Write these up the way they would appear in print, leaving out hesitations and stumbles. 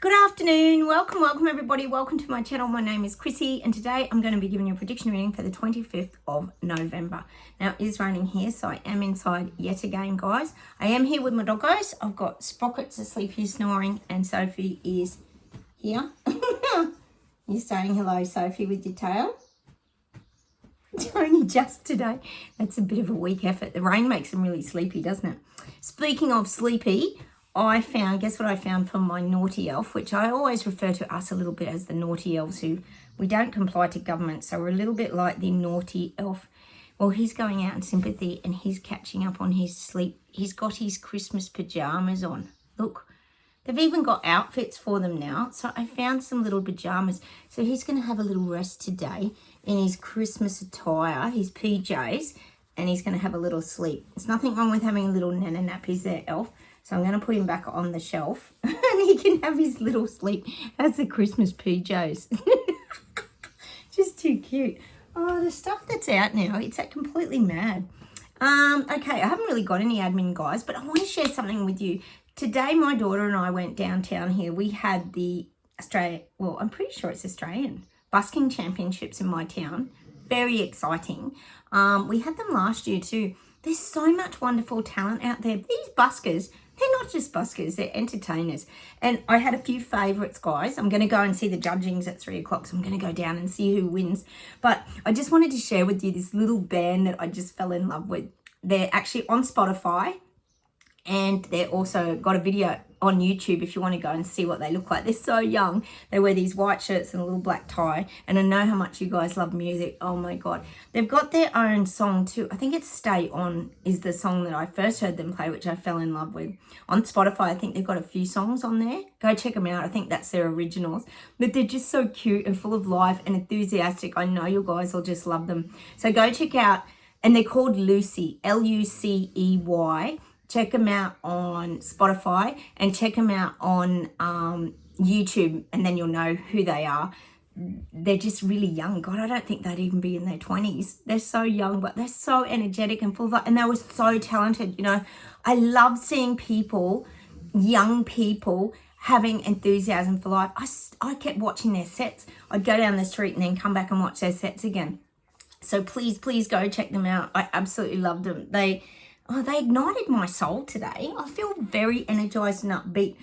Good afternoon. Welcome everybody. Welcome to my channel. My name is Chrissy and today I'm going to be giving you a prediction reading for the 25th of November. Now it is raining here, so I am inside yet again, guys. I am here with my doggos. I've got Sprockets asleep here snoring and Sophie is here. You're saying hello, Sophie, with your tail. It's only just today. That's a bit of a weak effort. The rain makes them really sleepy, doesn't it? Speaking of sleepy, guess what I found from my naughty elf, which I always refer to us a little bit as the naughty elves, who we don't comply to government, so we're a little bit like the naughty elf. Well, he's going out in sympathy and he's catching up on his sleep. He's got his Christmas pajamas on. Look, they've even got outfits for them now. So I found some little pajamas. So he's going to have a little rest today in his Christmas attire, his PJs, and he's going to have a little sleep. There's nothing wrong with having a little nana nap. He's their elf. So I'm going to put him back on the shelf and he can have his little sleep as the Christmas PJs. Just too cute. Oh, the stuff that's out now, it's completely mad. Okay, I haven't really got any admin, guys, but I want to share something with you. Today, my daughter and I went downtown here. We had the I'm pretty sure it's Australian busking championships in my town. Very exciting. We had them last year too. There's so much wonderful talent out there. These buskers, they're not just buskers, they're entertainers. And I had a few favourites, guys. I'm going to go and see the judgings at 3 o'clock, so I'm going to go down and see who wins. But I just wanted to share with you this little band that I just fell in love with. They're actually on Spotify, and they're also got a video on YouTube if you want to go and see what they look like. They're so young. They wear these white shirts and a little black tie. And I know how much you guys love music. Oh my God. They've got their own song too. I think it's Stay On is the song that I first heard them play, which I fell in love with. On Spotify, I think they've got a few songs on there. Go check them out. I think that's their originals. But they're just so cute and full of life and enthusiastic. I know you guys will just love them. So go check out, and they're called Lucy, Lucey. Check them out on Spotify and check them out on YouTube, and then you'll know who they are. They're just really young. God, I don't think they'd even be in their 20s. They're so young, but they're so energetic and full of life, and they were so talented. You know, I love seeing people, young people, having enthusiasm for life. I kept watching their sets. I'd go down the street and then come back and watch their sets again. So please go check them out. I absolutely loved them. They ignited my soul today. I feel very energized and upbeat.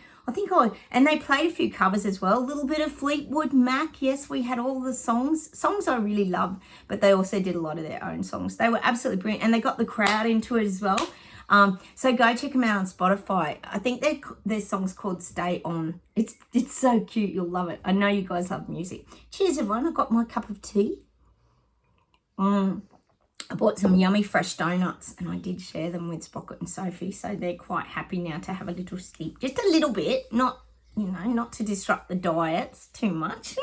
And they played a few covers as well. A little bit of Fleetwood Mac. Yes, we had all the songs I really love, but they also did a lot of their own songs. They were absolutely brilliant, and they got the crowd into it as well. So go check them out on Spotify. I think their song's called Stay On. It's so cute. You'll love it. I know you guys love music. Cheers, everyone. I got my cup of tea. I bought some yummy fresh donuts and I did share them with Sprocket and Sophie, so they're quite happy now to have a little sleep. Just a little bit, not to disrupt the diets too much.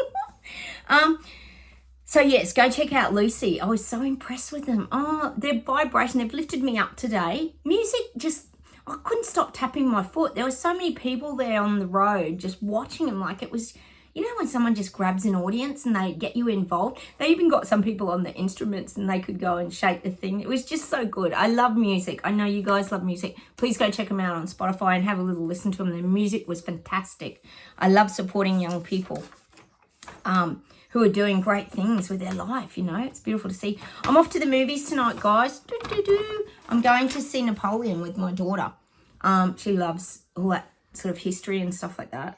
So yes, go check out Lucy. I was so impressed with them. Oh, their vibration, they've lifted me up today. Music I couldn't stop tapping my foot. There were so many people there on the road just watching them like it was, you know, when someone just grabs an audience and they get you involved. They even got some people on the instruments and they could go and shake the thing. It was just so good. I love music. I know you guys love music. Please go check them out on Spotify and have a little listen to them. Their music was fantastic. I love supporting young people who are doing great things with their life, you know. It's beautiful to see. I'm off to the movies tonight, guys. I'm going to see Napoleon with my daughter. She loves all that sort of history and stuff like that.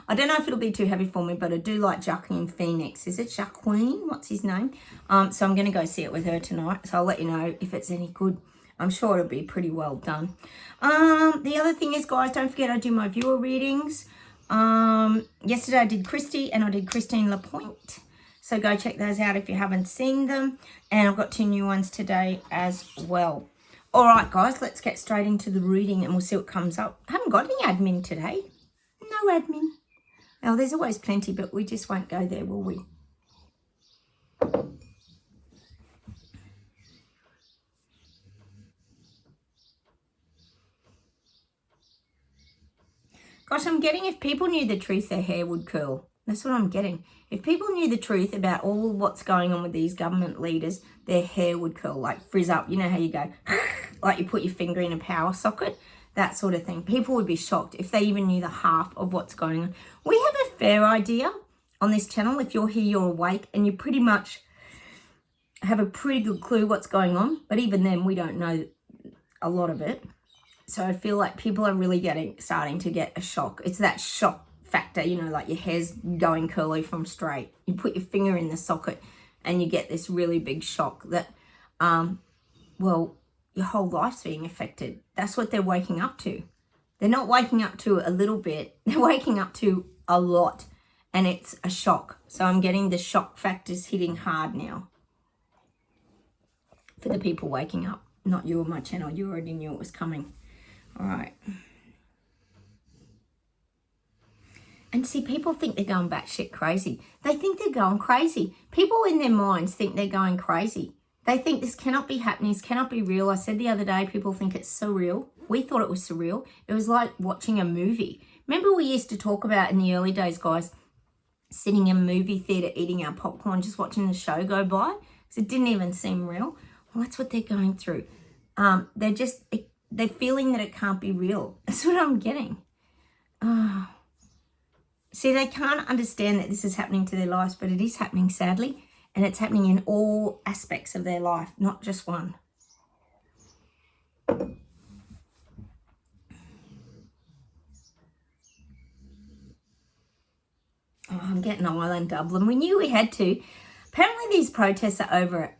I don't know if it'll be too heavy for me, but I do like Joaquin Phoenix. Is it Joaquin? What's his name? So I'm going to go see it with her tonight. So I'll let you know if it's any good. I'm sure it'll be pretty well done. The other thing is, guys, don't forget I do my viewer readings. Yesterday I did Christy and I did Christine Lapointe. So go check those out if you haven't seen them. And I've got 2 new ones today as well. All right, guys, let's get straight into the reading and we'll see what comes up. I haven't got any admin today. No admin. Well, there's always plenty, but we just won't go there, will we? Gosh, I'm getting if people knew the truth, their hair would curl. That's what I'm getting. If people knew the truth about all what's going on with these government leaders, their hair would curl, like frizz up. You know how you go, like you put your finger in a power socket? that sort of thing. People would be shocked if they even knew the half of what's going on. We have a fair idea on this channel. If you're here, you're awake, and you pretty much have a pretty good clue what's going on. But even then, we don't know a lot of it. So I feel like people are really starting to get a shock. It's that shock factor, you know, like your hair's going curly from straight. You put your finger in the socket and you get this really big shock that, well, your whole life's being affected. That's what they're waking up to. They're not waking up to a little bit. They're waking up to a lot, and it's a shock. So I'm getting the shock factors hitting hard now for the people waking up. Not you on my channel. You already knew it was coming. All right. And see, people think they're going batshit crazy. They think they're going crazy. People in their minds think they're going crazy. They think this cannot be happening. This cannot be real. I said the other day, people think it's surreal. We thought it was surreal. It was like watching a movie. Remember we used to talk about in the early days, guys, sitting in a movie theater, eating our popcorn, just watching the show go by? Because it didn't even seem real. Well, that's what they're going through. They're feeling that it can't be real. That's what I'm getting. See, they can't understand that this is happening to their lives, but it is happening, sadly. And it's happening in all aspects of their life, not just one. Oh, I'm getting Ireland, Dublin. We knew we had to. Apparently these protests are over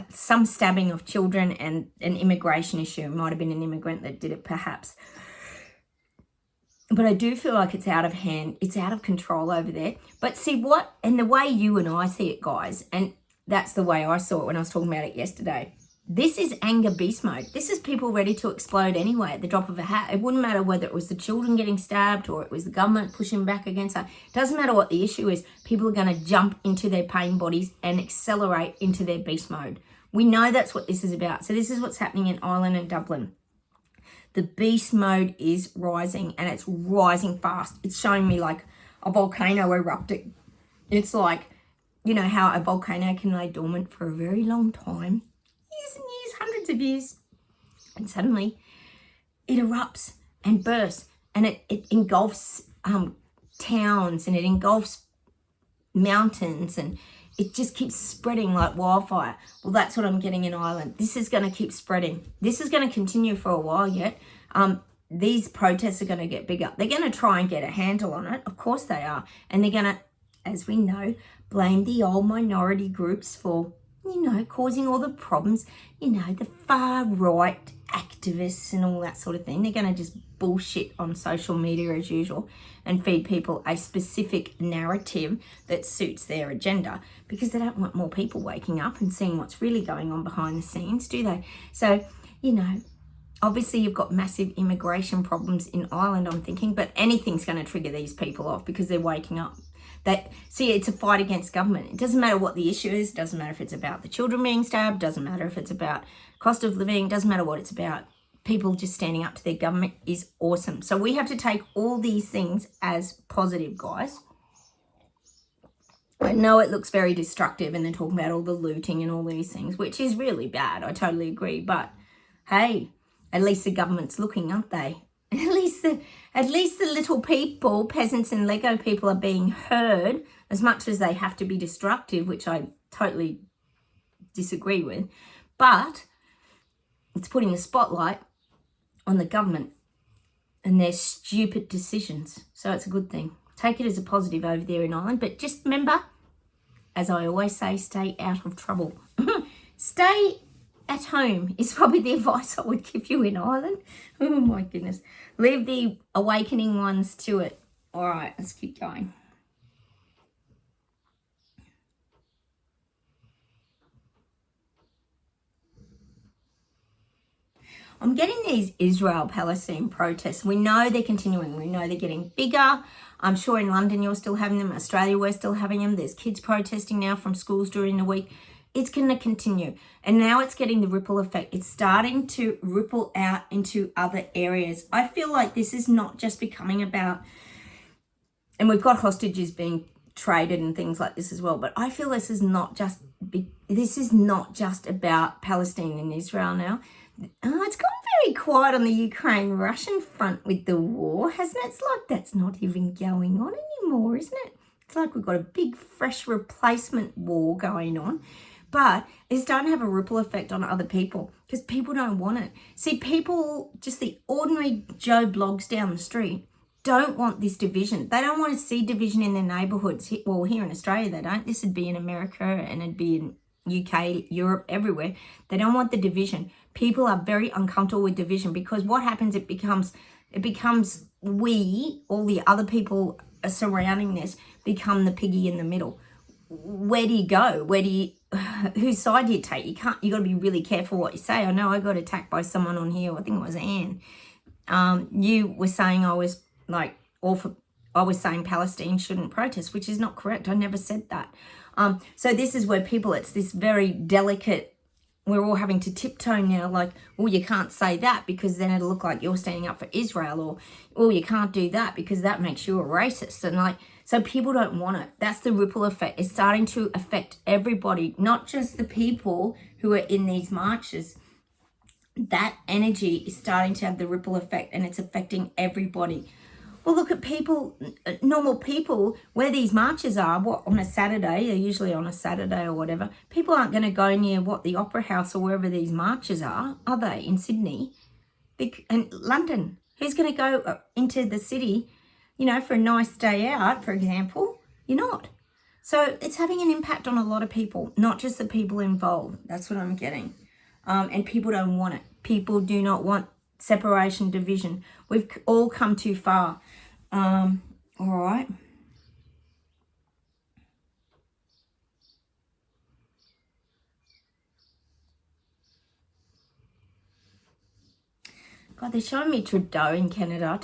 some stabbing of children and an immigration issue. It might have been an immigrant that did it, perhaps. But I do feel like it's out of hand. It's out of control over there. But see what, and the way you and I see it, guys, and that's the way I saw it when I was talking about it yesterday. This is anger beast mode. This is people ready to explode anyway at the drop of a hat. It wouldn't matter whether it was the children getting stabbed or it was the government pushing back against that. It doesn't matter what the issue is. People are going to jump into their pain bodies and accelerate into their beast mode. We know that's what this is about. So this is what's happening in Ireland and Dublin. The beast mode is rising, and it's rising fast. It's showing me like a volcano erupting. It's like, you know how a volcano can lay dormant for a very long time, years and years, hundreds of years, and suddenly it erupts and bursts, and it engulfs towns, and it engulfs mountains, and it just keeps spreading like wildfire. Well, that's what I'm getting in Ireland. This is going to keep spreading. This is going to continue for a while yet. These protests are going to get bigger. They're going to try and get a handle on it. Of course they are. And they're going to, as we know, blame the old minority groups for, you know, causing all the problems. You know, the far right activists and all that sort of thing. They're going to just bullshit on social media as usual and feed people a specific narrative that suits their agenda, because they don't want more people waking up and seeing what's really going on behind the scenes, do they? So, you know, obviously you've got massive immigration problems in Ireland, I'm thinking, but anything's going to trigger these people off because they're waking up. See, it's a fight against government. It doesn't matter what the issue is. It doesn't matter if it's about the children being stabbed. Doesn't matter if it's about cost of living. Doesn't matter what it's about. People just standing up to their government is awesome. So we have to take all these things as positive, guys. I know it looks very destructive and they're talking about all the looting and all these things, which is really bad. I totally agree. But hey, at least the government's looking, aren't they? At least the little people, peasants and Lego people, are being heard, as much as they have to be destructive, which I totally disagree with. But it's putting a spotlight on the government and their stupid decisions. So it's a good thing. Take it as a positive over there in Ireland. But just remember, as I always say, stay out of trouble. Stay at home is probably the advice I would give you in Ireland. Oh my goodness. Leave the awakening ones to it. All right, let's keep going. I'm getting these Israel-Palestine protests. We know they're continuing. We know they're getting bigger. I'm sure in London you're still having them. Australia, we're still having them. There's kids protesting now from schools during the week. It's going to continue. And now it's getting the ripple effect. It's starting to ripple out into other areas. I feel like this is not just becoming about, and we've got hostages being traded and things like this as well, but I feel this is not just about Palestine and Israel now. It's gone very quiet on the Ukraine-Russian front with the war, hasn't it? It's like that's not even going on anymore, isn't it? It's like we've got a big, fresh replacement war going on. But it's starting to have a ripple effect on other people because people don't want it. See, people, just the ordinary Joe blogs down the street, don't want this division. They don't want to see division in their neighbourhoods. Well, here in Australia, they don't. This would be in America and it'd be in UK, Europe, everywhere. They don't want the division. People are very uncomfortable with division because what happens, it becomes we, all the other people surrounding this, become the piggy in the middle. Where do you go? Whose side do you take? You got to be really careful what you say. I know I got attacked by someone on here. I think it was Anne. You were saying I was saying Palestine shouldn't protest, which is not correct. I never said that. So this is where people, it's this very delicate, we're all having to tiptoe now, like, well, you can't say that because then it'll look like you're standing up for Israel, or, oh, you can't do that because that makes you a racist. And like, so people don't want it. That's the ripple effect. It's starting to affect everybody, not just the people who are in these marches. That energy is starting to have the ripple effect and it's affecting everybody. Well, look at people, normal people, where these marches are, on a Saturday, they're usually on a Saturday or whatever. People aren't going to go near, the Opera House or wherever these marches are they, in Sydney? And London. Who's going to go into the city, for a nice day out, for example? You're not. So it's having an impact on a lot of people, not just the people involved. That's what I'm getting. And people don't want it. People do not want separation, division. We've all come too far. All right. God, they're showing me Trudeau in Canada,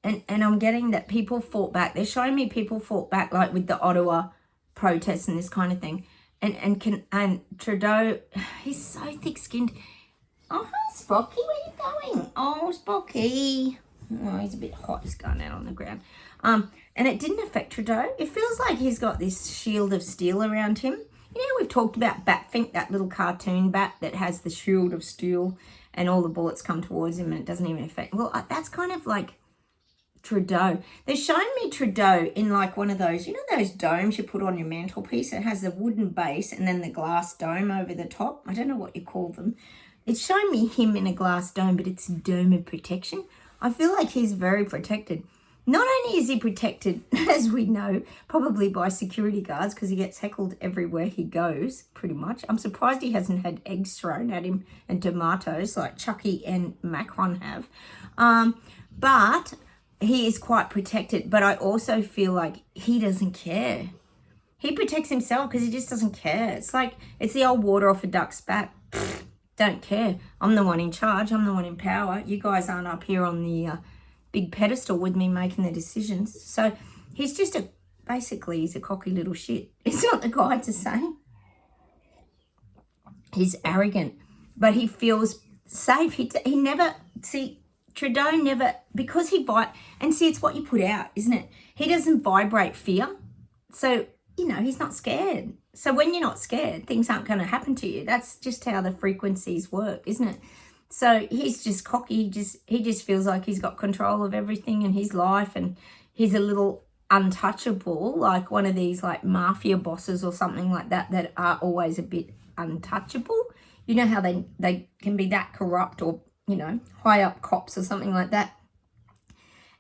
and I'm getting that people fought back. They're showing me people fought back, like with the Ottawa protests and this kind of thing. And Trudeau, he's so thick-skinned. Oh, hi, Spocky, where are you going? Oh, Spocky. Oh, he's a bit hot. He's going out on the ground. And it didn't affect Trudeau. It feels like he's got this shield of steel around him. We've talked about Batfink, that little cartoon bat that has the shield of steel and all the bullets come towards him and it doesn't even affect. Well, that's kind of like Trudeau. They're showing me Trudeau in like one of those, those domes you put on your mantelpiece. It has the wooden base and then the glass dome over the top. I don't know what you call them. It's showing me him in a glass dome, but it's a dome of protection. I feel like he's very protected. Not only is he protected, as we know, probably by security guards, because he gets heckled everywhere he goes, pretty much. I'm surprised he hasn't had eggs thrown at him and tomatoes like Chucky and Macron have. But he is quite protected. But I also feel like he doesn't care. He protects himself because he just doesn't care. It's like, it's the old water off a duck's back. Don't care. I'm the one in charge. I'm the one in power. You guys aren't up here on the big pedestal with me making the decisions. So he's just basically he's a cocky little shit. It's not the guy to say. He's arrogant, but he feels safe. He never, Trudeau never, because and see, it's what you put out, isn't it? He doesn't vibrate fear. So, he's not scared. So when you're not scared, things aren't going to happen to you. That's just how the frequencies work, isn't it? So he's just cocky. He just feels like he's got control of everything in his life, and he's a little untouchable, like one of these like mafia bosses or something like that are always a bit untouchable. You know how they can be that corrupt, or high up cops or something like that.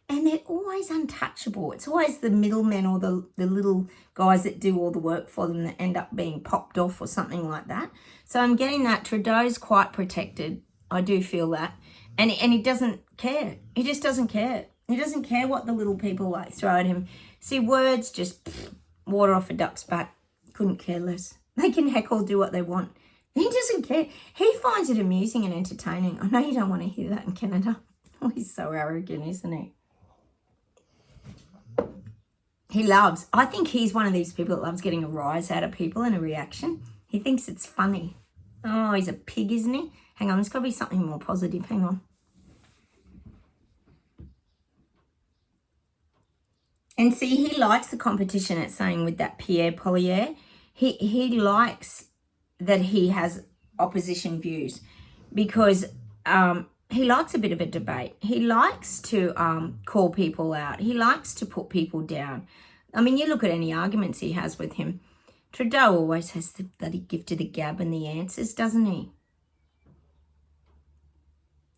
And they're always untouchable. It's always the middlemen or the little guys that do all the work for them that end up being popped off or something like that. So I'm getting that Trudeau's quite protected. I do feel that. And he doesn't care. He just doesn't care. He doesn't care what the little people like throw at him. See, words just water off a duck's back. Couldn't care less. They can heckle, do what they want. He doesn't care. He finds it amusing and entertaining. I know you don't want to hear that in Canada. Oh, he's so arrogant, isn't he? I think he's one of these people that loves getting a rise out of people and a reaction. He thinks it's funny. Oh, he's a pig, isn't he? Hang on, there's got to be something more positive. Hang on. And see, he likes the competition, it's saying, with that Pierre Poilievre. He likes that he has opposition views. because he likes a bit of a debate. He likes to call people out. He likes to put people down. I mean, you look at any arguments he has with him. Trudeau always has the bloody gift of the gab and the answers, doesn't he?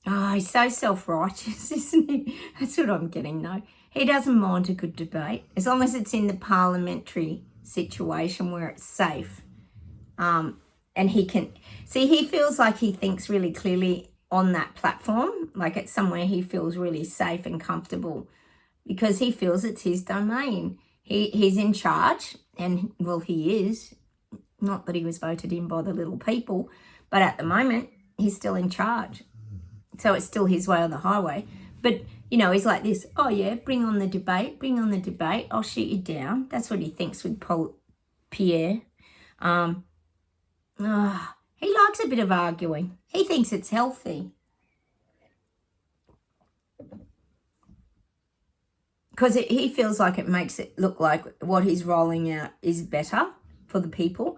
Oh, he's so self-righteous, isn't he? That's what I'm getting, though. He doesn't mind a good debate, as long as it's in the parliamentary situation where it's safe. And he can... See, he feels like he thinks really clearly on that platform, like it's somewhere he feels really safe and comfortable because he feels it's his domain. He's in charge, and, well, he is. Not that he was voted in by the little people, but at the moment, he's still in charge. So it's still his way or the highway. But, you know, he's like this, oh, yeah, bring on the debate, I'll shoot you down. That's what he thinks with Pierre. He likes a bit of arguing. He thinks it's healthy. Because he feels like it makes it look like what he's rolling out is better for the people.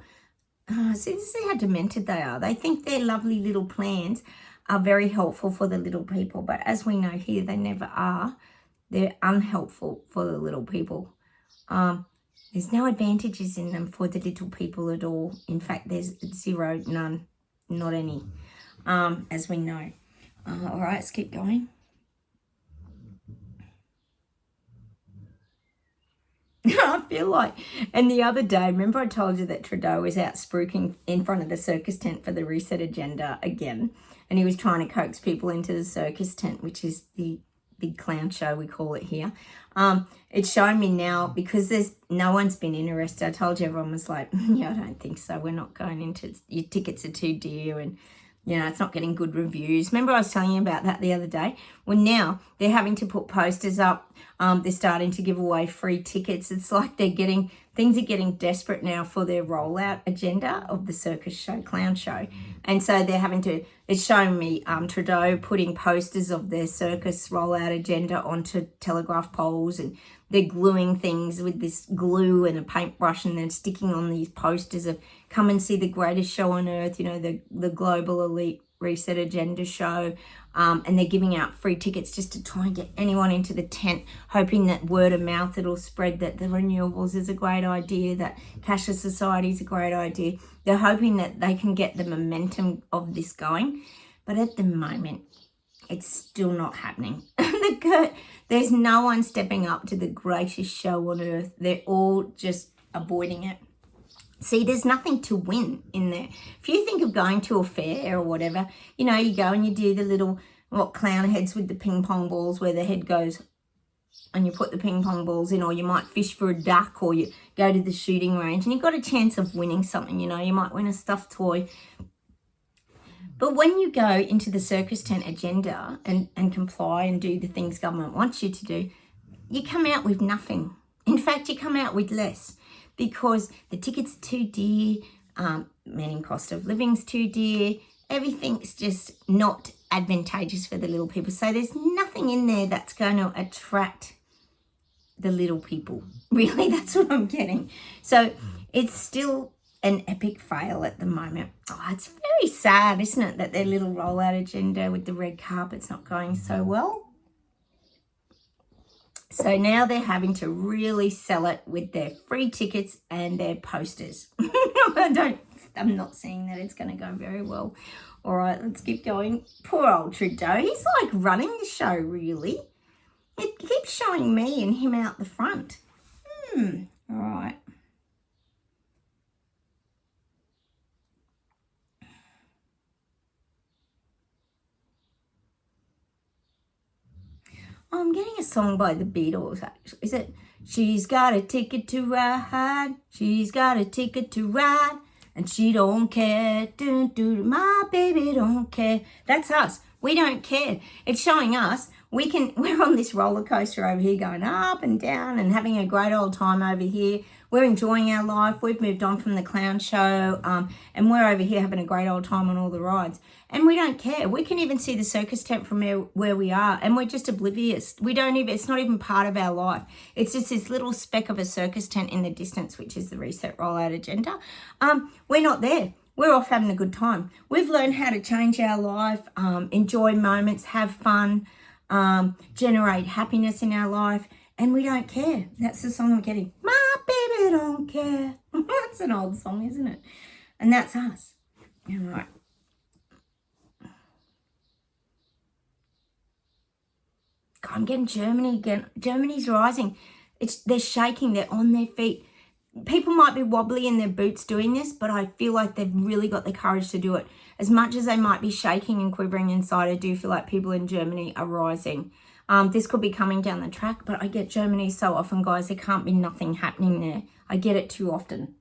See, this is how demented they are. They think their lovely little plans are very helpful for the little people. But as we know here, they never are. They're unhelpful for the little people. There's no advantages in them for the little people at all. In fact, there's zero, none, not any, as we know. All right, let's keep going. I feel like, and the other day, remember I told you that Trudeau was out spruiking in front of the circus tent for the reset agenda again, and he was trying to coax people into the circus tent, which is the big clown show we call it here. It's showing me now, because there's no one's been interested. I told you, everyone was like, yeah, I don't think so. We're not going into, your tickets are too dear, and you know, it's not getting good reviews. Remember I was telling you about that the other day? Well, now they're having to put posters up. They're starting to give away free tickets. It's like things are getting desperate now for their rollout agenda of the circus show, clown show. And so they're having to, it's showing me Trudeau putting posters of their circus rollout agenda onto telegraph poles, and they're gluing things with this glue and a paintbrush, and they're sticking on these posters of come and see the greatest show on earth, you know, the global elite reset agenda show. And they're giving out free tickets just to try and get anyone into the tent, hoping that word of mouth it'll spread that the renewables is a great idea, that cashless society is a great idea. They're hoping that they can get the momentum of this going. But at the moment, it's still not happening. There's no one stepping up to the greatest show on earth. They're all just avoiding it. See, there's nothing to win in there. If you think of going to a fair or whatever, you know, you go and you do the little, clown heads with the ping pong balls where the head goes and you put the ping pong balls in, or you might fish for a duck, or you go to the shooting range and you've got a chance of winning something, you know, you might win a stuffed toy. But when you go into the circus tent agenda and comply and do the things government wants you to do, you come out with nothing. In fact, you come out with less, because the tickets are too dear, meaning cost of living's too dear. Everything's just not advantageous for the little people. So there's nothing in there that's going to attract the little people. Really, that's what I'm getting. So it's still an epic fail at the moment. Oh, it's very sad, isn't it, that their little rollout agenda with the red carpet's not going so well. So now they're having to really sell it with their free tickets and their posters. I'm not seeing that it's going to go very well. All right, let's keep going. Poor old Trudeau. He's like running the show, really. It keeps showing me and him out the front. All right. I'm getting a song by the Beatles, actually. Is it? She's got a ticket to ride. She's got a ticket to ride. And she don't care. My baby don't care. That's us. We don't care. It's showing us we're on this roller coaster over here, going up and down and having a great old time over here. We're enjoying our life. We've moved on from the clown show, and we're over here having a great old time on all the rides. And we don't care. We can even see the circus tent from where we are, and we're just oblivious. It's not even part of our life. It's just this little speck of a circus tent in the distance, which is the reset rollout agenda. We're not there. we're off having a good time. We've learned how to change our life, enjoy moments, have fun, generate happiness in our life, and we don't care. That's the song I'm getting. My baby don't care. That's an old song, isn't it? And that's us. All right. God, I'm getting Germany again. Germany's rising. They're shaking. They're on their feet. People might be wobbly in their boots doing this, but I feel like they've really got the courage to do it. As much as they might be shaking and quivering inside, I do feel like people in Germany are rising. This could be coming down the track, but I get Germany so often, guys. There can't be nothing happening there. I get it too often.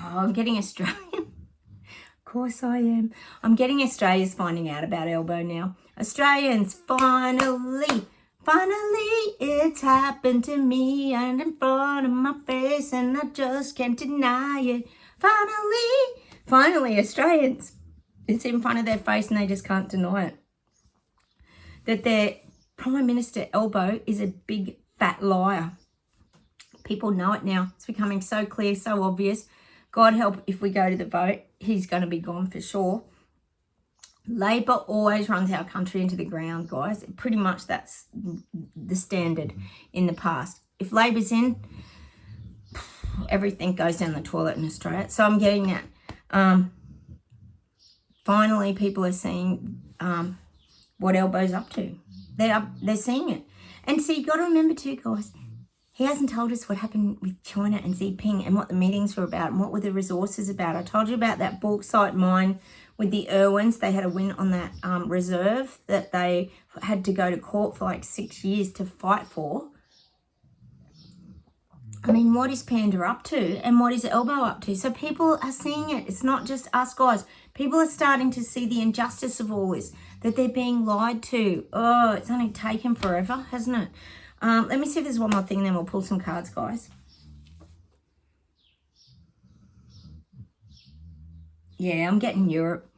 Oh, I'm getting Australian. Of course I am. I'm getting Australia's finding out about elbow now. Australians, finally, it's happened to me and in front of my face, and I just can't deny it. Finally, Australians, it's in front of their face and they just can't deny it. That their Prime Minister elbow is a big fat liar. People know it now. It's becoming so clear, so obvious. God help if we go to the vote, he's going to be gone for sure. Labor always runs our country into the ground, guys. Pretty much that's the standard in the past. If Labor's in, everything goes down the toilet in Australia. So I'm getting that. Finally, people are seeing what Elbow's up to. They're seeing it. And see, you got to remember too, guys, he hasn't told us what happened with China and Xi Jinping and what the meetings were about and what were the resources about. I told you about that bauxite mine with the Irwins. They had a win on that reserve that they had to go to court for like 6 years to fight for. I mean, what is Panda up to and what is Elbow up to? So people are seeing it. It's not just us, guys. People are starting to see the injustice of all this, that they're being lied to. Oh, it's only taken forever, hasn't it? Let me see if there's one more thing, then we'll pull some cards, guys. Yeah, I'm getting Europe.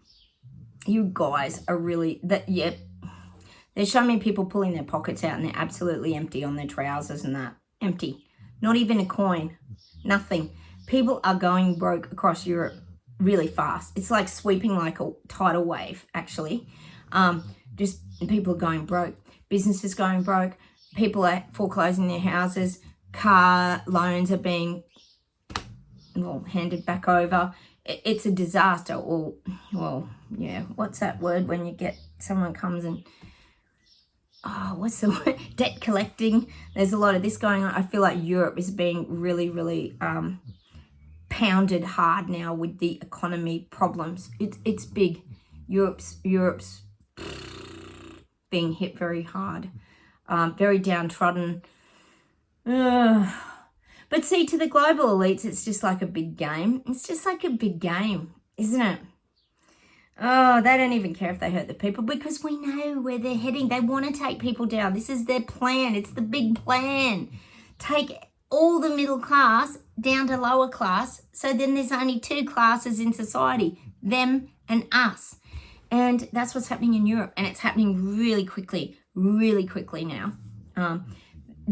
You guys are really, they're showing me people pulling their pockets out and they're absolutely empty on their trousers and that. Empty. Not even a coin. Nothing. People are going broke across Europe really fast. It's like sweeping like a tidal wave, actually. Just people are going broke. Businesses going broke. People are foreclosing their houses. Car loans are being, handed back over. It's a disaster. Or, yeah, what's that word when you get someone comes and, what's the word? Debt collecting. There's a lot of this going on. I feel like Europe is being really, really pounded hard now with the economy problems. It's big. Europe's being hit very hard. Very downtrodden. But see, to the global elites, it's just like a big game. It's just like a big game, isn't it? Oh, they don't even care if they hurt the people because we know where they're heading. They want to take people down. This is their plan. It's the big plan. Take all the middle class down to lower class. So then there's only two classes in society, them and us. And that's what's happening in Europe. And it's happening really quickly now.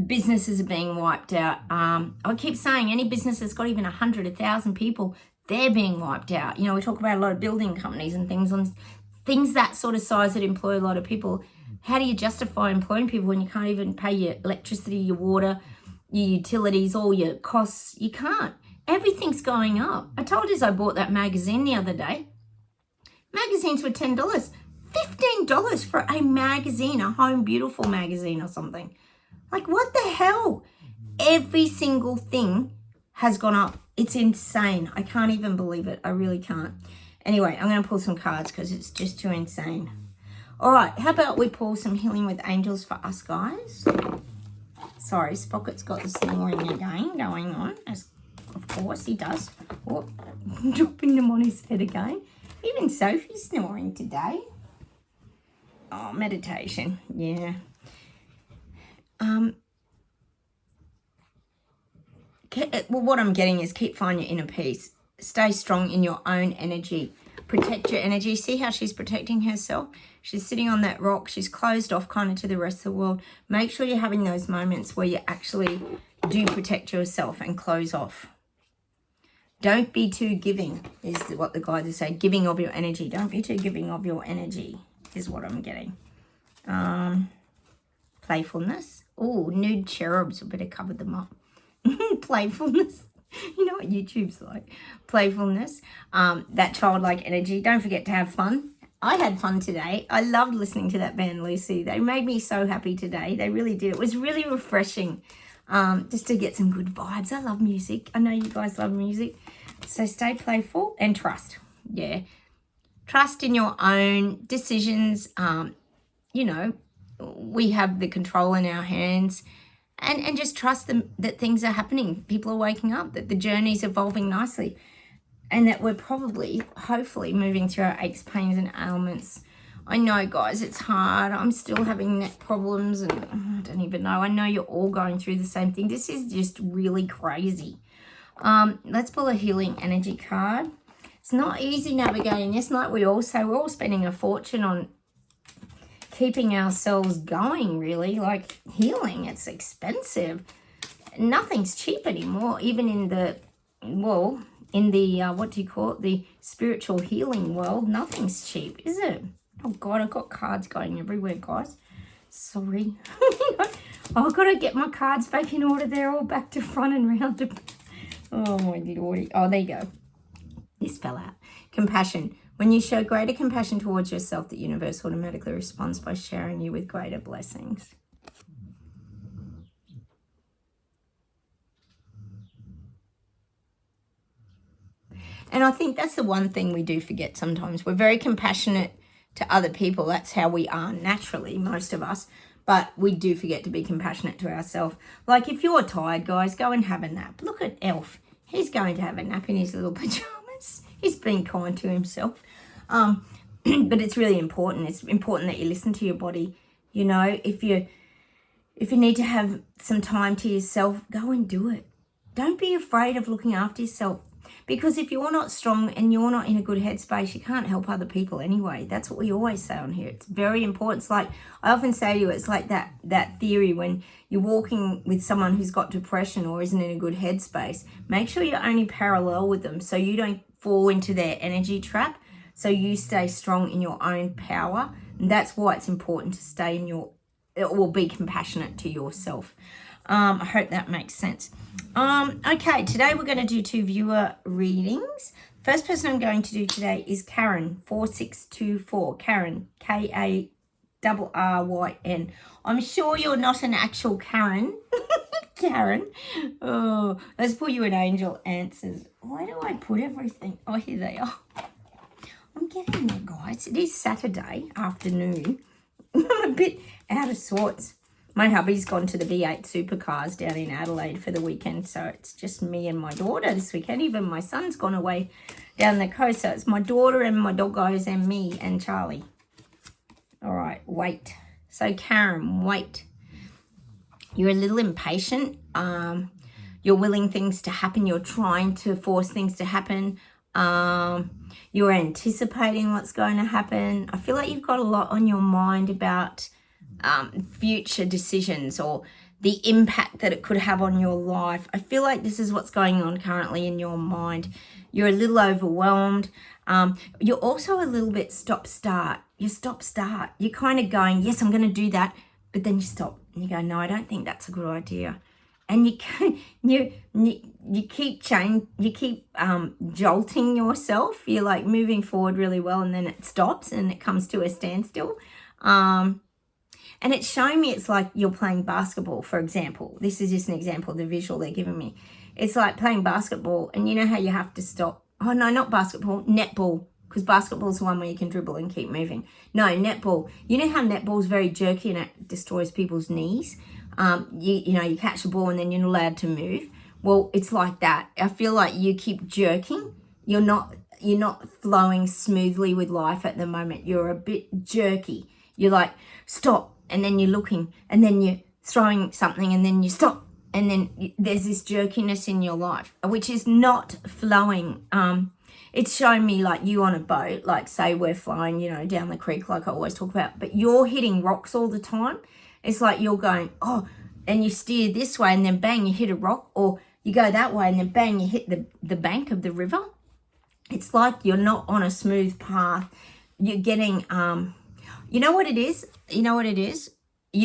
Businesses are being wiped out. I keep saying any business that's got even 100, 1,000 people, they're being wiped out. You know, we talk about a lot of building companies and things that sort of size that employ a lot of people. How do you justify employing people when you can't even pay your electricity, your water, your utilities, all your costs? You can't. Everything's going up. I told you I bought that magazine the other day. Magazines were $10. $15 for a magazine, a Home Beautiful magazine or something. Like, what the hell? Every single thing has gone up. It's insane. I can't even believe it. I really can't. Anyway, I'm going to pull some cards because it's just too insane. All right, how about we pull some healing with angels for us, guys? Sorry, Spocket's got the snoring again going on, as of course he does. Oh, dropping them on his head again. Even Sophie's snoring today. Oh, meditation, yeah. Well, what I'm getting is keep finding your inner peace. Stay strong in your own energy. protect your energy. See how she's protecting herself? She's sitting on that rock. She's closed off kind of to the rest of the world. Make sure you're having those moments where you actually do protect yourself and close off. Don't be too giving is what the guides say. Giving of your energy. Don't be too giving of your energy is what I'm getting. Playfulness. Oh, nude cherubs. I better cover them up. Playfulness. You know what YouTube's like. Playfulness. That childlike energy. Don't forget to have fun. I had fun today. I loved listening to that band, Lucy. They made me so happy today. They really did. It was really refreshing just to get some good vibes. I love music. I know you guys love music. So stay playful and trust. Yeah. Trust in your own decisions. You know, we have the control in our hands. And just trust them that things are happening. People are waking up, that the journey's evolving nicely. And that we're probably, hopefully, moving through our aches, pains, and ailments. I know, guys, it's hard. I'm still having neck problems and I don't even know. I know you're all going through the same thing. This is just really crazy. Let's pull a healing energy card. It's not easy navigating this. Like we all say, we're all spending a fortune on keeping ourselves going, really. Like healing, it's expensive. Nothing's cheap anymore, even in the, well, in the, what do you call it? The spiritual healing world, nothing's cheap, is it? Oh, God, I've got cards going everywhere, guys. Sorry. I've got to get my cards back in order. They're all back to front and round. Oh, my lordy. Oh, there you go. This fell out. Compassion. When you show greater compassion towards yourself, the universe automatically responds by showering you with greater blessings. And I think that's the one thing we do forget sometimes. We're very compassionate to other people. That's how we are naturally, most of us. But we do forget to be compassionate to ourselves. Like if you're tired, guys, go and have a nap. Look at Elf. He's going to have a nap in his little pajamas. He's being kind to himself. But it's really important. It's important that you listen to your body. You know, if you need to have some time to yourself, go and do it. Don't be afraid of looking after yourself. Because if you're not strong and you're not in a good headspace, you can't help other people anyway. That's what we always say on here. It's very important. It's like, I often say to you, it's like that theory when you're walking with someone who's got depression or isn't in a good headspace. Make sure you're only parallel with them so you don't fall into their energy trap. So you stay strong in your own power. And that's why it's important to stay in your, or be compassionate to yourself. I hope that makes sense. Okay, today we're going to do 2 viewer readings. First person I'm going to do today is Karen, 4624. Karen, Karryn. I'm sure you're not an actual Karen. Karen. Oh, let's put you an angel answers. Where do I put everything? Oh, here they are. I'm getting there, guys. It is Saturday afternoon. I'm a bit out of sorts. My hubby's gone to the V8 supercars down in Adelaide for the weekend, so it's just me and my daughter this weekend. Even my son's gone away down the coast, so it's my daughter and my doggos and me and Charlie. All right, wait. So Karen, wait. You're a little impatient. You're willing things to happen. You're trying to force things to happen. You're anticipating what's going to happen. I feel like you've got a lot on your mind about future decisions or the impact that it could have on your life. I feel like this is what's going on currently in your mind. You're a little overwhelmed. You're also a little bit stop-start. You stop-start. You're kind of going, yes, I'm going to do that, but then you stop and you go, no, I don't think that's a good idea. And you keep jolting yourself. You're like moving forward really well, and then it stops and it comes to a standstill. And it's showing me it's like you're playing basketball, for example. This is just an example of the visual they're giving me. It's like playing basketball, and you know how you have to stop. Oh, no, not basketball, netball, because basketball is the one where you can dribble and keep moving. No, netball. You know how netball is very jerky and it destroys people's knees? You catch the ball and then you're not allowed to move. Well, it's like that. I feel like you keep jerking. You're not flowing smoothly with life at the moment. You're a bit jerky. You're like, stop. And then you're looking, and then you're throwing something, and then you stop, and then there's this jerkiness in your life, which is not flowing. it's showing me like you on a boat, like say we're flying, you know, down the creek like I always talk about, but you're hitting rocks all the time. It's like you're going, oh, and you steer this way and then bang, you hit a rock, or you go that way and then bang, you hit the bank of the river. It's like you're not on a smooth path. You're getting, you know what it is? You're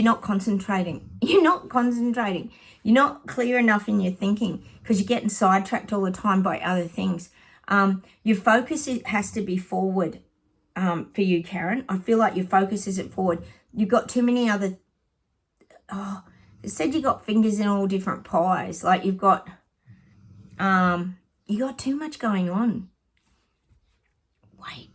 not concentrating. You're not clear enough in your thinking because you're getting sidetracked all the time by other things. Your focus has to be forward for you, Karen. I feel like your focus isn't forward. You've got too many other, it said you got fingers in all different pies. Like you got too much going on. Wait.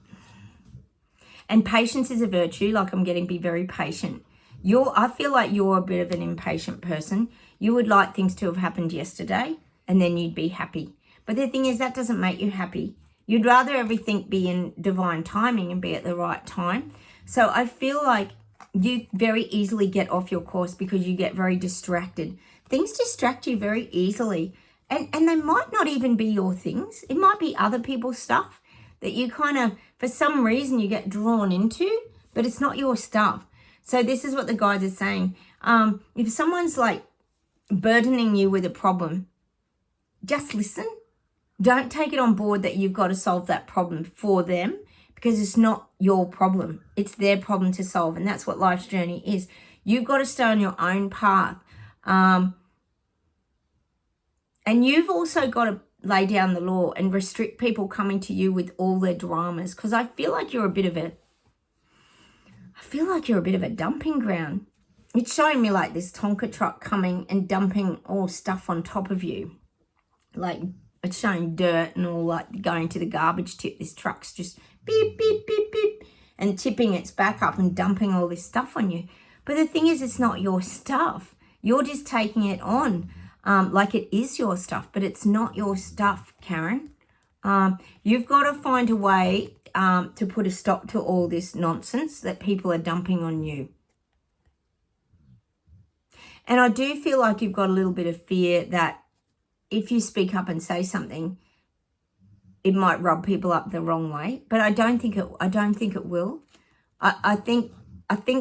And patience is a virtue. Like I'm getting, be very patient. I feel like you're a bit of an impatient person. You would like things to have happened yesterday and then you'd be happy. But the thing is, that doesn't make you happy. You'd rather everything be in divine timing and be at the right time. So I feel like you very easily get off your course because you get very distracted. Things distract you very easily. And they might not even be your things. It might be other people's stuff that you kind of, for some reason, you get drawn into, but it's not your stuff. So this is what the guides are saying. If someone's like burdening you with a problem, just listen. Don't take it on board that you've got to solve that problem for them because it's not your problem. It's their problem to solve. And that's what life's journey is. You've got to stay on your own path. And you've also got to lay down the law and restrict people coming to you with all their dramas. Because I feel like you're a bit of a dumping ground. It's showing me like this Tonka truck coming and dumping all stuff on top of you. Like it's showing dirt and all, like going to the garbage tip. This truck's just beep, beep, beep, beep, and tipping its back up and dumping all this stuff on you. But the thing is, it's not your stuff. You're just taking it on like it is your stuff, but it's not your stuff, Karen. You've got to find a way to put a stop to all this nonsense that people are dumping on you. And I do feel like you've got a little bit of fear that if you speak up and say something, it might rub people up the wrong way. But I don't think it will. I think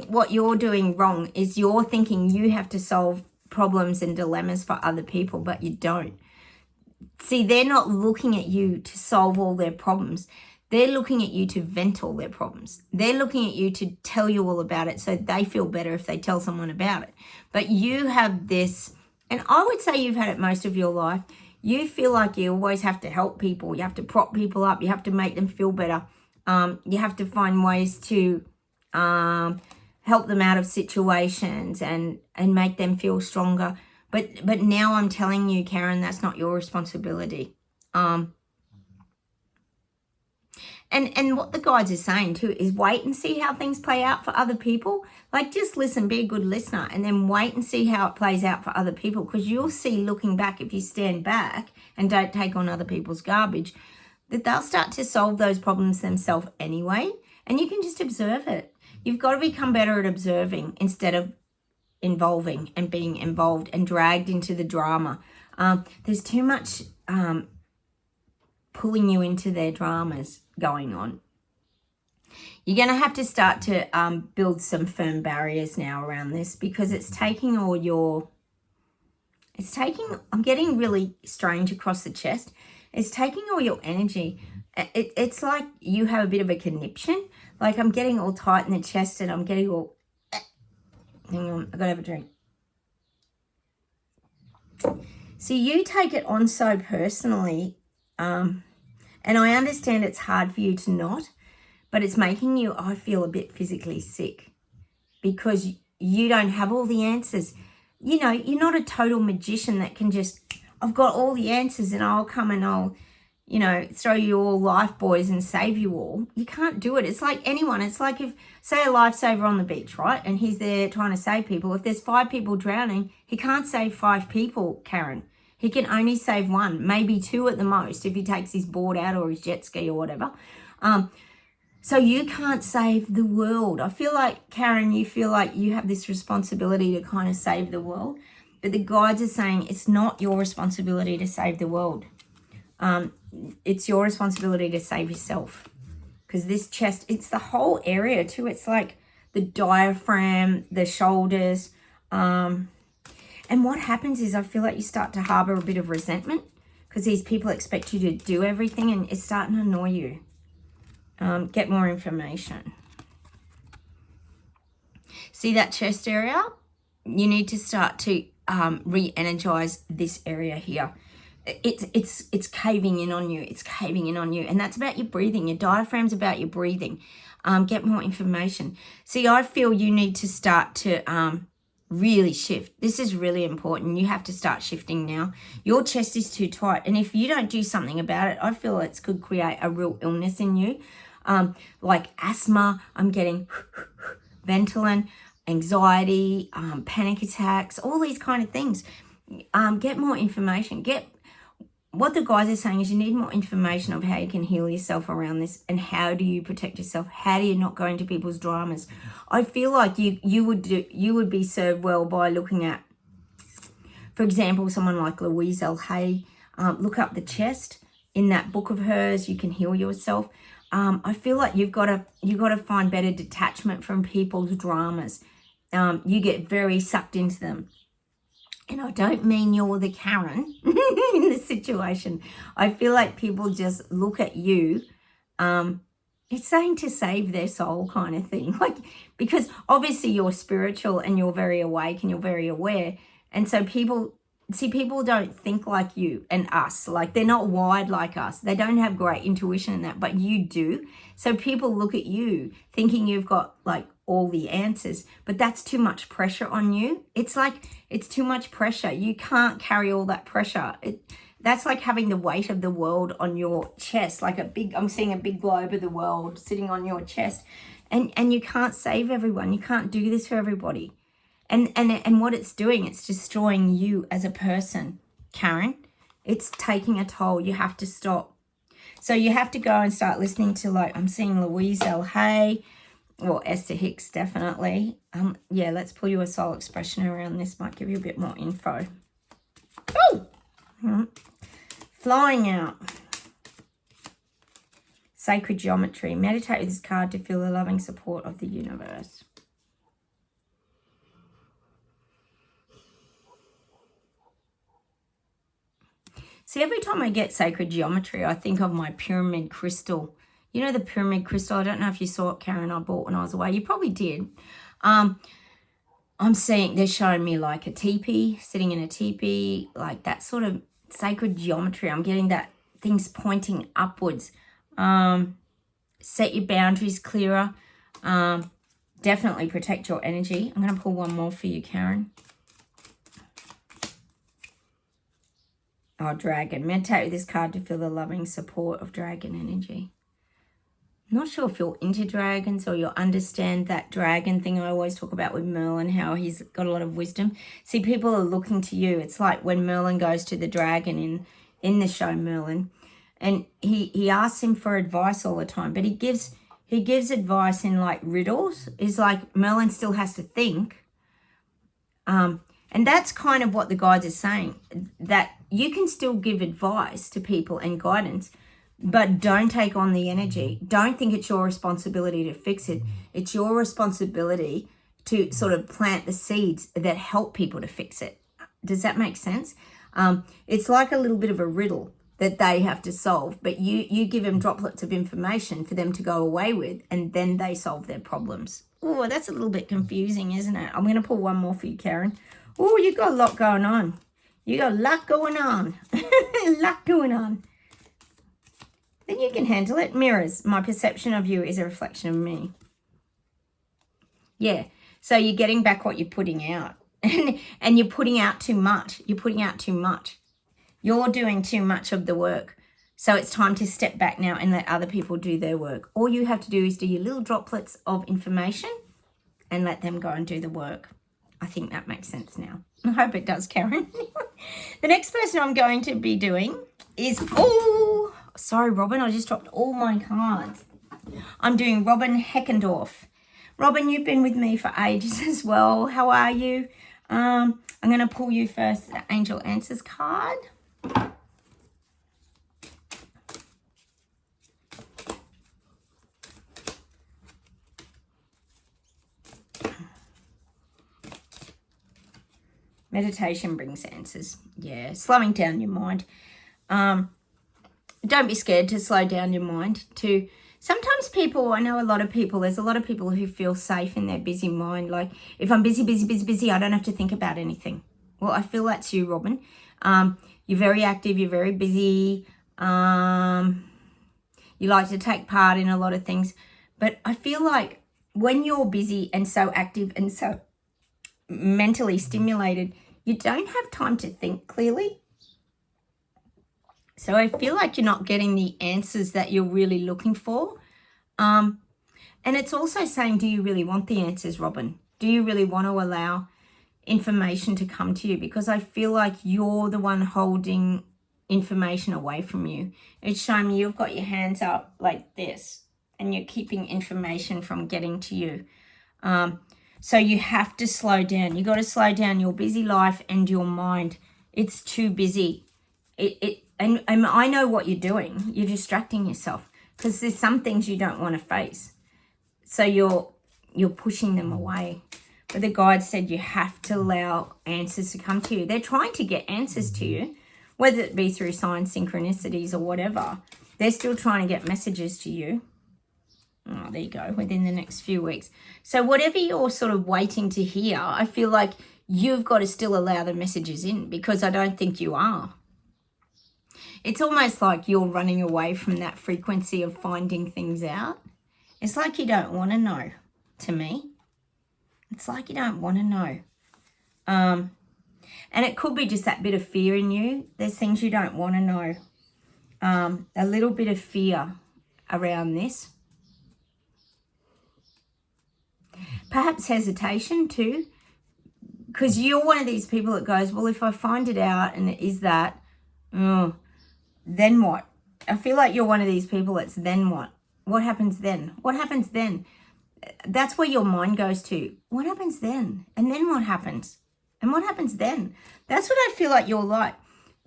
what you're doing wrong is you're thinking you have to solve problems and dilemmas for other people, but you don't. See, they're not looking at you to solve all their problems. They're looking at you to vent all their problems. They're looking at you to tell you all about it so they feel better if they tell someone about it. But you have this, and I would say you've had it most of your life. You feel like you always have to help people. You have to prop people up. You have to make them feel better. You have to find ways to help them out of situations and make them feel stronger. But now I'm telling you, Karen, that's not your responsibility. And what the guides are saying too is wait and see how things play out for other people. Like just listen, be a good listener, and then wait and see how it plays out for other people. Because you'll see looking back, if you stand back and don't take on other people's garbage, that they'll start to solve those problems themselves anyway. And you can just observe it. You've got to become better at observing instead of involving and being involved and dragged into the drama. There's too much pulling you into their dramas going on. You're going to have to start to build some firm barriers now around this because it's taking all your, I'm getting really strange across the chest. It's taking all your energy. It's like you have a bit of a conniption. Like I'm getting all tight in the chest and I'm getting all, hang on, I've got to have a drink. So you take it on so personally, and I understand it's hard for you to not, but it's making you, I feel, a bit physically sick because you don't have all the answers. You know, you're not a total magician that can just, I've got all the answers and I'll come and I'll, you know, throw you all life buoys and save you all. You can't do it. It's like anyone. It's like if, say, a lifesaver on the beach, right? And he's there trying to save people. If there's 5 people drowning, he can't save 5 people, Karen. He can only save 1, maybe 2 at the most if he takes his board out or his jet ski or whatever. So you can't save the world. I feel like, Karen, you feel like you have this responsibility to kind of save the world. But the guides are saying it's not your responsibility to save the world. it's your responsibility to save yourself. Because this chest, it's the whole area too. It's like the diaphragm, the shoulders. And what happens is I feel like you start to harbor a bit of resentment because these people expect you to do everything and it's starting to annoy you. Get more information. See that chest area? You need to start to re-energize this area here. It's caving in on you. It's caving in on you. And that's about your breathing. Your diaphragm's about your breathing. Get more information. See, I feel you need to start to really shift. This is really important. You have to start shifting now. Your chest is too tight. And if you don't do something about it, I feel it could create a real illness in you. Like asthma, I'm getting Ventolin, anxiety, panic attacks, all these kind of things. Get more information. What the guys are saying is you need more information of how you can heal yourself around this and how do you protect yourself? How do you not go into people's dramas? I feel like you would be served well by looking at, for example, someone like Louise L. Hay. Look up the chest. In that book of hers, You Can Heal Yourself. I feel like you've got to find better detachment from people's dramas. You get very sucked into them. And I don't mean you're the Karen in this situation. I feel like people just look at you. It's saying to save their soul kind of thing. Like, because obviously you're spiritual and you're very awake and you're very aware. And so people don't think like you and us. Like, they're not wired like us. They don't have great intuition in that, but you do. So people look at you thinking you've got like all the answers, but that's too much pressure on you. It's like, it's too much pressure. You can't carry all that pressure. That's like having the weight of the world on your chest, like I'm seeing a big globe of the world sitting on your chest, and you can't save everyone. You can't do this for everybody. And what it's doing, it's destroying you as a person, Karen. It's taking a toll. You have to stop. So you have to go and start listening to, like, I'm seeing Louise L. Hay or Esther Hicks, definitely. Yeah, let's pull you a soul expression around this. Might give you a bit more info. Oh! Flying out. Sacred geometry. Meditate with this card to feel the loving support of the universe. See, every time I get sacred geometry, I think of my pyramid crystal. You know the pyramid crystal? I don't know if you saw it, Karen, I bought when I was away. You probably did. I'm seeing, they're showing me like a teepee, sitting in a teepee, like that sort of sacred geometry. I'm getting that things pointing upwards. Set your boundaries clearer. Definitely protect your energy. I'm going to pull one more for you, Karen. Oh, dragon. Meditate with this card to feel the loving support of dragon energy. I'm not sure if you're into dragons or you'll understand that dragon thing I always talk about with Merlin, how he's got a lot of wisdom. See, people are looking to you. It's like when Merlin goes to the dragon in the show Merlin, and he asks him for advice all the time, but he gives advice in like riddles. It's like Merlin still has to think. And that's kind of what the guides are saying, that you can still give advice to people and guidance, but don't take on the energy. Don't think it's your responsibility to fix it. It's your responsibility to sort of plant the seeds that help people to fix it. Does that make sense? It's like a little bit of a riddle that they have to solve, but you give them droplets of information for them to go away with, and then they solve their problems. Oh, that's a little bit confusing, isn't it? I'm going to pull one more for you, Karen. Oh, you got a lot going on. You got a lot going on. A lot going on. Then you can handle it. Mirrors. My perception of you is a reflection of me. Yeah. So you're getting back what you're putting out. And you're putting out too much. You're putting out too much. You're doing too much of the work. So it's time to step back now and let other people do their work. All you have to do is do your little droplets of information and let them go and do the work. I think that makes sense now. I hope it does, Karen. The next person I'm going to be doing is, oh, sorry, Robin, I just dropped all my cards. I'm doing Robin Heckendorf. Robin, you've been with me for ages as well. How are you? I'm going to pull you first the Angel Answers card. Meditation brings answers. Yeah, slowing down your mind. Don't be scared to slow down your mind. Sometimes people, I know a lot of people, there's a lot of people who feel safe in their busy mind. Like, if I'm busy, I don't have to think about anything. Well, I feel that's you, Robin. You're very active, you're very busy. You like to take part in a lot of things. But I feel like when you're busy and so active and so mentally stimulated, you don't have time to think clearly. So I feel like you're not getting the answers that you're really looking for. And it's also saying, do you really want the answers, Robin? Do you really want to allow information to come to you? Because I feel like you're the one holding information away from you. It's showing me you've got your hands up like this and you're keeping information from getting to you. So you have to slow down. You got to slow down your busy life and your mind. It's too busy. And I know what you're doing. You're distracting yourself because there's some things you don't want to face. So you're pushing them away. But the guide said you have to allow answers to come to you. They're trying to get answers to you, whether it be through signs, synchronicities, or whatever. They're still trying to get messages to you. Oh, there you go, within the next few weeks. So whatever you're sort of waiting to hear, I feel like you've got to still allow the messages in because I don't think you are. It's almost like you're running away from that frequency of finding things out. It's like you don't want to know, to me. It's like you don't want to know. And it could be just that bit of fear in you. There's things you don't want to know. A little bit of fear around this. Perhaps hesitation too. Because you're one of these people that goes, well, if I find it out and it is that, then what? I feel like you're one of these people that's then what? What happens then? What happens then? That's where your mind goes to. What happens then? And then what happens? And what happens then? That's what I feel like you're like.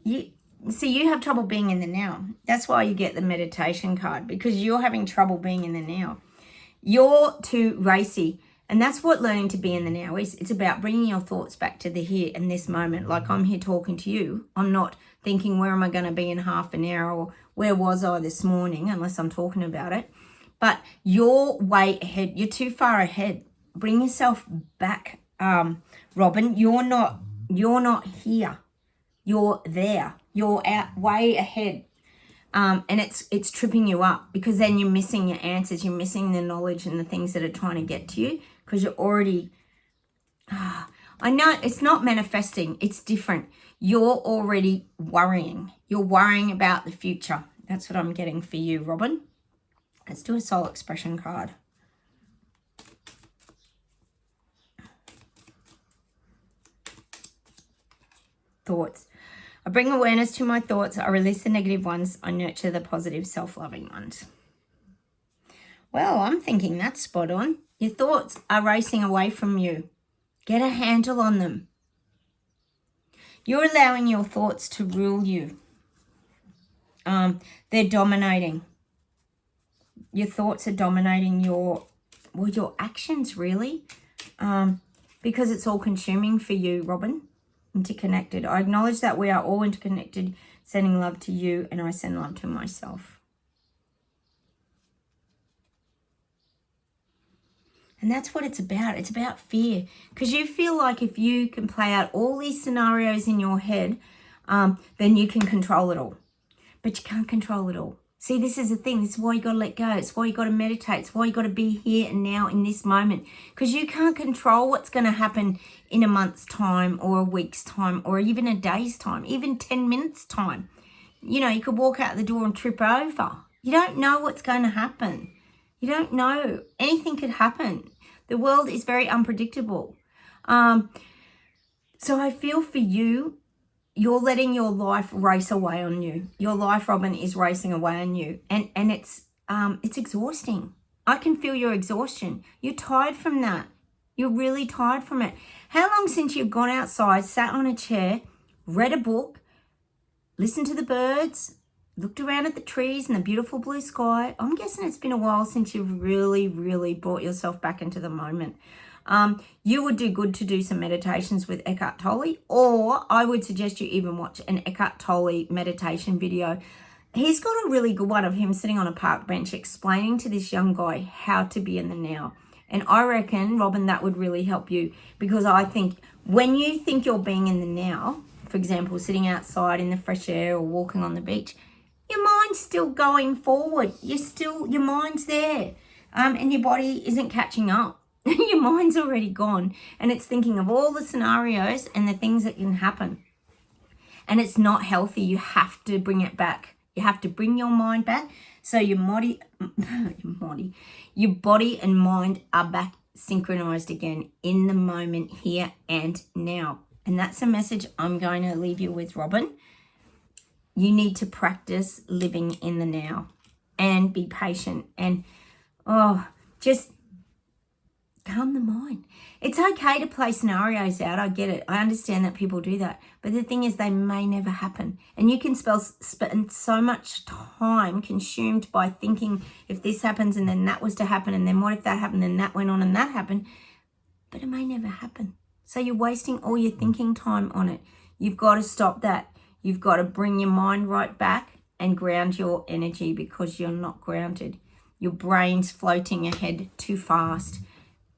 You have trouble being in the now. That's why you get the meditation card, because you're having trouble being in the now. You're too racy. And that's what learning to be in the now is. It's about bringing your thoughts back to the here and this moment. Like I'm here talking to you. I'm not thinking, where am I going to be in half an hour, or where was I this morning, unless I'm talking about it. But you're way ahead. You're too far ahead. Bring yourself back, Robin. You're not here. You're there. You're out way ahead. And it's tripping you up, because then you're missing your answers. You're missing the knowledge and the things that are trying to get to you, because you're already... I know it's not manifesting. It's different. You're already worrying. You're worrying about the future. That's what I'm getting for you, Robin. Let's do a soul expression card. Thoughts. I bring awareness to my thoughts. I release the negative ones. I nurture the positive, self-loving ones. Well, I'm thinking that's spot on. Your thoughts are racing away from you. Get a handle on them. You're allowing your thoughts to rule you. They're dominating. Your thoughts are dominating your actions, really. Because it's all consuming for you, Robin. Interconnected. I acknowledge that we are all interconnected, sending love to you, and I send love to myself. And that's what it's about. It's about fear. Because you feel like if you can play out all these scenarios in your head, then you can control it all. But you can't control it all. See, this is the thing. This is why you got to let go. It's why you got to meditate. It's why you got to be here and now in this moment. Because you can't control what's going to happen in a month's time, or a week's time, or even a day's time, even 10 minutes time. You know, you could walk out the door and trip over. You don't know what's going to happen. You don't know. Anything could happen. The world is very unpredictable. So I feel for you, you're letting your life race away on you. Your life, Robin, is racing away on you. And it's exhausting. I can feel your exhaustion. You're tired from that. You're really tired from it. How long since you've gone outside, sat on a chair, read a book, listened to the birds, looked around at the trees and the beautiful blue sky. I'm guessing it's been a while since you've really, really brought yourself back into the moment. You would do good to do some meditations with Eckhart Tolle, or I would suggest you even watch an Eckhart Tolle meditation video. He's got a really good one of him sitting on a park bench explaining to this young guy how to be in the now. And I reckon, Robin, that would really help you, because I think when you think you're being in the now, for example, sitting outside in the fresh air or walking on the beach, your mind's still going forward. Your mind's there, and your body isn't catching up. Your mind's already gone, and it's thinking of all the scenarios and the things that can happen. And it's not healthy. You have to bring it back. You have to bring your mind back so your body and mind are back synchronized again in the moment, here and now. And that's a message I'm going to leave you with, Robin. You need to practice living in the now and be patient and just calm the mind. It's okay to play scenarios out. I get it. I understand that people do that. But the thing is, they may never happen. And you can spend so much time consumed by thinking, if this happens and then that was to happen, and then what if that happened and that went on and that happened. But it may never happen. So you're wasting all your thinking time on it. You've got to stop that. You've got to bring your mind right back and ground your energy, because you're not grounded. Your brain's floating ahead too fast.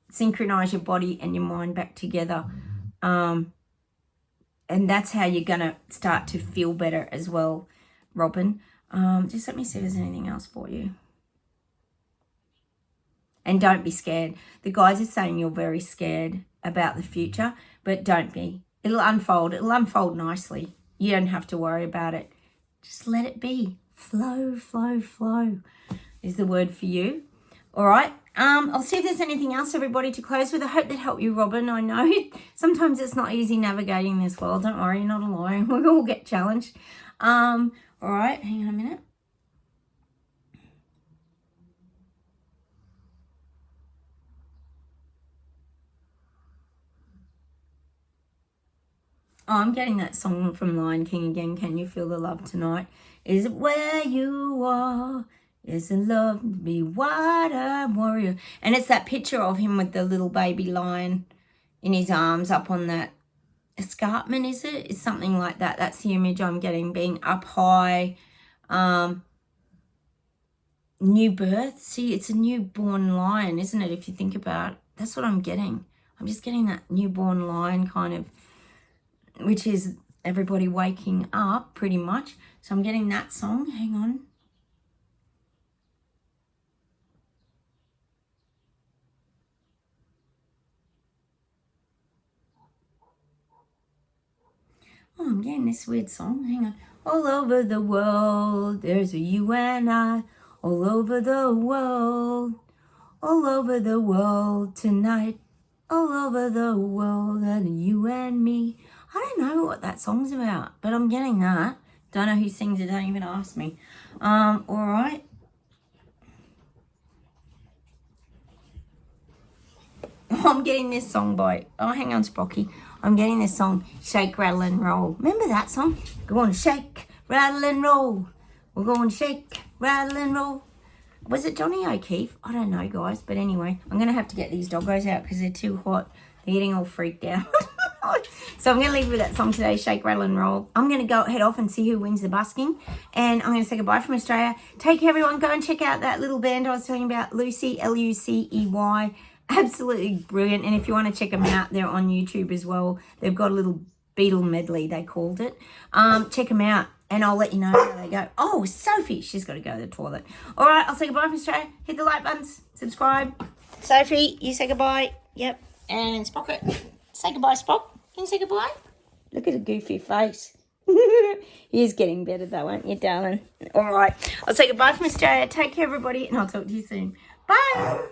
Synchronize your body and your mind back together. And that's how you're going to start to feel better as well, Robin. Just let me see if there's anything else for you. And don't be scared. The guys are saying you're very scared about the future, but don't be. It'll unfold. It'll unfold nicely. You don't have to worry about it. Just let it be. Flow, flow, flow is the word for you. All right. I'll see if there's anything else, everybody, to close with. I hope that helped you, Robin. I know sometimes it's not easy navigating this world. Don't worry, you're not alone. We all get challenged. All right. Hang on a minute. Oh, I'm getting that song from Lion King again. Can you feel the love tonight? Is it where you are? Is it love to be white warrior? And it's that picture of him with the little baby lion in his arms up on that escarpment, is it? It's something like that. That's the image I'm getting, being up high. New birth. See, it's a newborn lion, isn't it, if you think about it? That's what I'm getting. I'm just getting that newborn lion kind of, which is everybody waking up pretty much. So I'm getting that song. Hang on. Oh, I'm getting this weird song. Hang on. All over the world, there's a you and I. All over the world. All over the world tonight. All over the world, and you and me. I don't know what that song's about, but I'm getting that. Don't know who sings it. Don't even ask me. All right. Oh, I'm getting this song by, hang on, Sprocky. I'm getting this song, Shake, Rattle and Roll. Remember that song? Go on, shake, rattle and roll. We're going to shake, rattle and roll. Was it Johnny O'Keefe? I don't know, guys. But anyway, I'm going to have to get these doggos out because they're too hot. They're getting all freaked out. So I'm going to leave with that song today, Shake, Rattle and Roll. I'm going to go head off and see who wins the busking. And I'm going to say goodbye from Australia. Take care, everyone. Go and check out that little band I was telling you about, Lucy, Lucey. Absolutely brilliant. And if you want to check them out, they're on YouTube as well. They've got a little Beatle medley, they called it. Check them out. And I'll let you know how they go. Oh, Sophie, she's got to go to the toilet. All right, I'll say goodbye from Australia. Hit the like buttons, subscribe. Sophie, you say goodbye. Yep. And Sprocket, say goodbye, Spock. Can you say goodbye? Look at a goofy face. He is getting better though, aren't you, darling? All right, I'll say goodbye from Australia. Take care, everybody, and I'll talk to you soon. Bye.